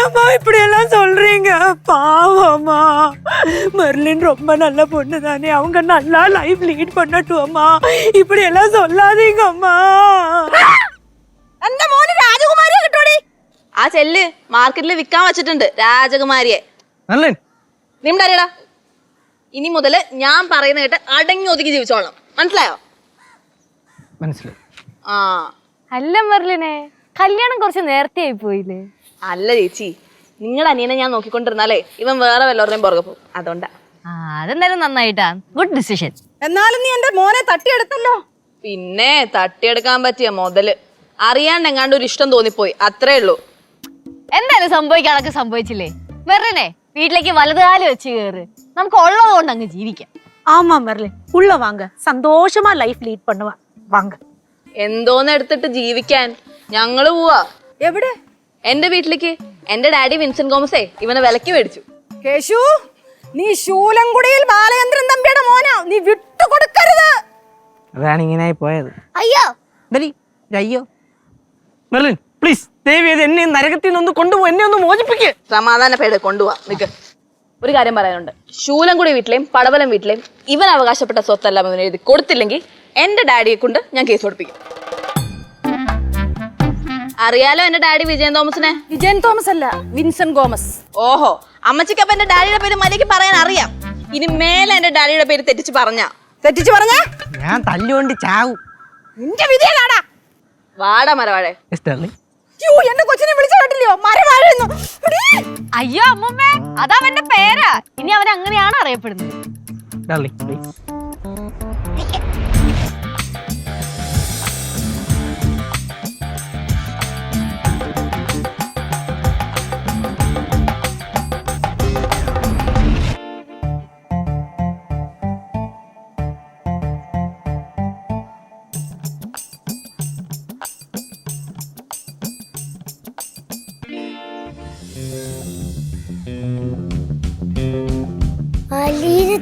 ஏம்மா இப்படி எல்லாம் சொல்றீங்க? பாவம்மா, மெர்லின் ரொம்ப நல்ல பொண்ணு தானே, அவங்க நல்லா லைஃப் லீட் பண்ணட்டும்மா. இப்படி எல்லாம் சொல்லாதீங்கம்மா. എന്റെ മോന് രാജകുമാരിയെ കിട്ടോടി. ആ ചെല്ല് മാർക്കറ്റിൽ വിൽക്കാൻ വെച്ചിട്ടുണ്ട് രാജകുമാരിയെ. നിമിടാ, ഇനി മുതല് ഞാൻ പറയുന്ന കേട്ട് അടങ്ങി ഒതുക്കി ജീവിച്ചോളാം. മനസ്സിലായോ? മനസ്സിലായി. ആ അല്ല മെർലിനെ, കല്യാണം കുറച്ച് നേരത്തെ ആയി പോയില്ലേ? അല്ല ചേച്ചി, നിങ്ങളുടെ അനിയനെ ഞാൻ നോക്കിക്കൊണ്ടിരുന്നാലേ ഇവൻ വേറെ വല്ലവരുടെയും പുറകെ പോകും. അതുകൊണ്ടാ. അതെന്തായാലും നന്നായിട്ടാ, ഗുഡ് ഡിസിഷൻ. എന്നാലും നീ എന്റെ മോനെ തട്ടിയെടുത്തല്ലോ. പിന്നെ തട്ടിയെടുക്കാൻ പറ്റിയ മുതല് അറിയാണ്ട് എങ്ങാണ്ട് ഒരു ഇഷ്ടം തോന്നിപ്പോയി, അത്രേ ഉള്ളൂ. എന്തായാലും സംഭവിക്കാനൊക്കെ സംഭവിച്ചില്ലേ. മെർലിനെ, വീട്ടിലേക്ക് വലതുകാലം വെച്ച് കയറ്. നമുക്ക് ഉള്ളത് കൊണ്ട് അങ്ങ് ജീവിക്കാം. ஆமா மெர்லின், உள்ள வாங்க, சந்தோஷமா லைஃப் லீட் பண்ணுவா. வாங்க. എന്തോന്ന് എടുത്തിട്ട് ജീവിക്കാൻ? ഞങ്ങള് പോവാ. എവിടെ? എന്റെ വീട്ടിലേക്ക്. എന്റെ ഡാഡി വിൻസെന്റ് ഗോമസേ ഇവനെ വിലക്ക് മേടിച്ചു. കേശു, നീ ശൂലംകുടിയിൽ ബാലചന്ദ്രൻ തമ്പിയുടെ മോനാ, നീ വിട്ടുകൊടുക്കരുത്. അതാണ് ഇങ്ങനെ പോയത്. അയ്യോ അയ്യോ മെർലിൻ, പ്ലീസ് ദേവി, എന്നെ നരകത്തിൽ നിന്ന് കൊണ്ടുപോകും, എന്നെ ഒന്ന് മോചിപ്പിക്കുക. സമാധാനപ്പേട് കൊണ്ടുപോവാ. നിക്ക്, ഒരു കാര്യം പറയാനുണ്ട്. ശൂലംകുടി വീട്ടിലെയും പടവലം വീട്ടിലെയും ഇവൻ അവകാശപ്പെട്ട സ്വത്തെല്ലാം ഇവൻ എഴുതി കൊടുത്തില്ലെങ്കിൽ എന്റെ ഡാഡിയെ കൊണ്ട് ഞാൻ കേസ് കൊടുപ്പിക്കും. അറിയാലോ എന്റെ ഡാഡി വിജയൻ തോമസിനെ? വിജയൻ തോമസ് അല്ല, വിൻസെന്റ് ഗോമസ്. ഓഹോ, അമ്മച്ചിക്ക് അപ്പൊ എന്റെ ഡാഡിയുടെ പേര് മര്യാദയ്ക്ക് പറയാൻ അറിയാം. ഇനി മേലെ എന്റെ ഡാഡിയുടെ പേര് തെറ്റിച്ച് പറഞ്ഞ ഞാൻ തല്ലുകൊണ്ട് ചാവും. നിന്റെ വിധിയതാടാ. വാടാ മരവാഴെ. എന്റെ കൊച്ചിനെ വിളിച്ചു കേട്ടില്ലയോ? മരവാഴെന്നു. അയ്യോ അമ്മൂമ്മേ, അതവന്റെ പേരാ. ഇനി അവൻ അങ്ങനെയാണ് അറിയപ്പെടുന്നത്.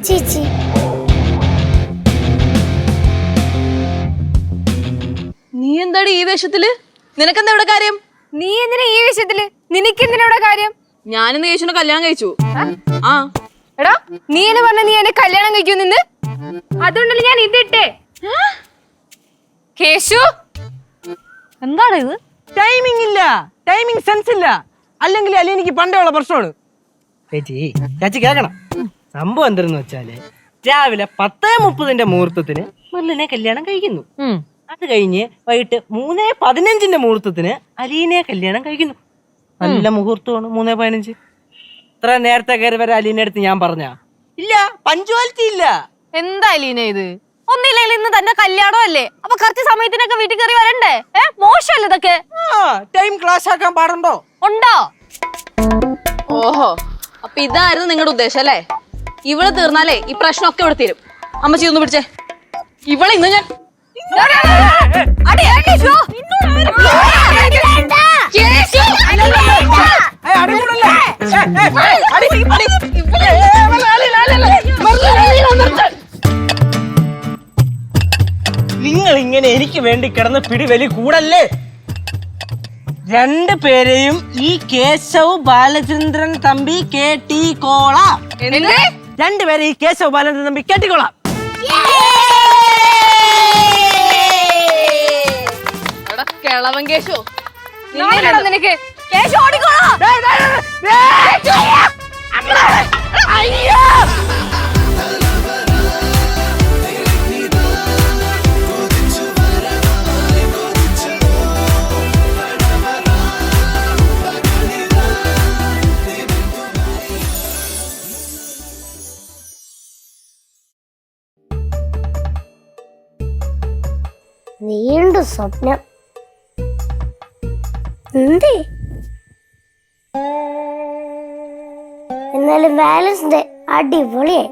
ചേച്ചി, നീ എന്താടി ഈ വേഷത്തില്? നിനക്കെന്താ ഇവിടെ കാര്യം? നീ എന്തിനാ ഈ വിഷയത്തില്? നിനക്കെന്തിനാ ഇവിടെ കാര്യം? ഞാനിന്ന് യേശുവിനെ കല്യാണം കഴിച്ചു. ആ എടാ, നീ എന്നെ പറഞ്ഞ നീ എന്നെ കല്യാണം കഴിക്കൂ നിന്ന്. അതുകൊണ്ടല്ലേ ഞാൻ ഇതിട്ടേ. കേശു, എന്താണ് ഇത്? ടൈമിംഗ് ഇല്ല, ടൈമിംഗ് സെൻസ് ഇല്ല. അല്ലെങ്കിൽ എനിക്ക് പണ്ടേ ഉള്ള പ്രശ്നമാണ്. ചേച്ചി കേൾക്കണം. സംഭവം എന്തെന്ന് വെച്ചാല്, രാവിലെ 10:30 മുഹൂർത്തത്തിന് മെർലിനെ കല്യാണം കഴിക്കുന്നു. അത് കഴിഞ്ഞ് വൈകിട്ട് 3:15 മുഹൂർത്തത്തിന് അലീനെ കല്യാണം കഴിക്കുന്നു. നല്ല മുഹൂർത്തമാണ് 3:15. ഇത്ര നേരത്തെ കയറി വരെ അലീനെ അടുത്ത് ഞാൻ പറഞ്ഞ ഇല്ല, പഞ്ച്വാലിറ്റി ഇല്ല. എന്താ അലീന ഇത്? ഒന്നില്ലെങ്കിൽ ഇന്ന് തന്നെ കല്യാണം അല്ലേ, അപ്പൊ കറക്റ്റ് സമയത്തിനൊക്കെ വീട്ടിൽ കയറി വരണ്ടേ? മോശമല്ലേ ഇതൊക്കെ? ടൈം ക്ലാസ് ആക്കാൻ പാടുണ്ടോ? ഉണ്ടോ? ഓഹോ, അപ്പൊ ഇതായിരുന്നു നിങ്ങളുടെ ഉദ്ദേശം അല്ലേ? ഇവള് തീർന്നാലേ ഈ പ്രശ്നമൊക്കെ ഇവിടെ തീരും. അമ്മച്ചി ഒന്ന് പിടിച്ചേ. ഇവളെ ഇന്ന് ഞാൻ നിങ്ങൾ ഇങ്ങനെ എനിക്ക് വേണ്ടി കിടന്ന് പിടിവലി കൂടല്ലേ. രണ്ടുപേരെയും ഈ കേശവ് ബാലചന്ദ്രൻ തമ്പി കേട്ടിക്കോളാം. രണ്ടുപേരെ ഈ കേശവ് ബാലചന്ദ്രൻ തമ്പി കേട്ടിക്കോളാം. കിളവൻ കേശു, നിനക്ക് കേശു ഓടിക്കോളാം. വീണ്ടും സ്വപ്നം. എന്തേ? എന്നാലും ബാലൻസ് ഡേ അടിപൊളിയായി.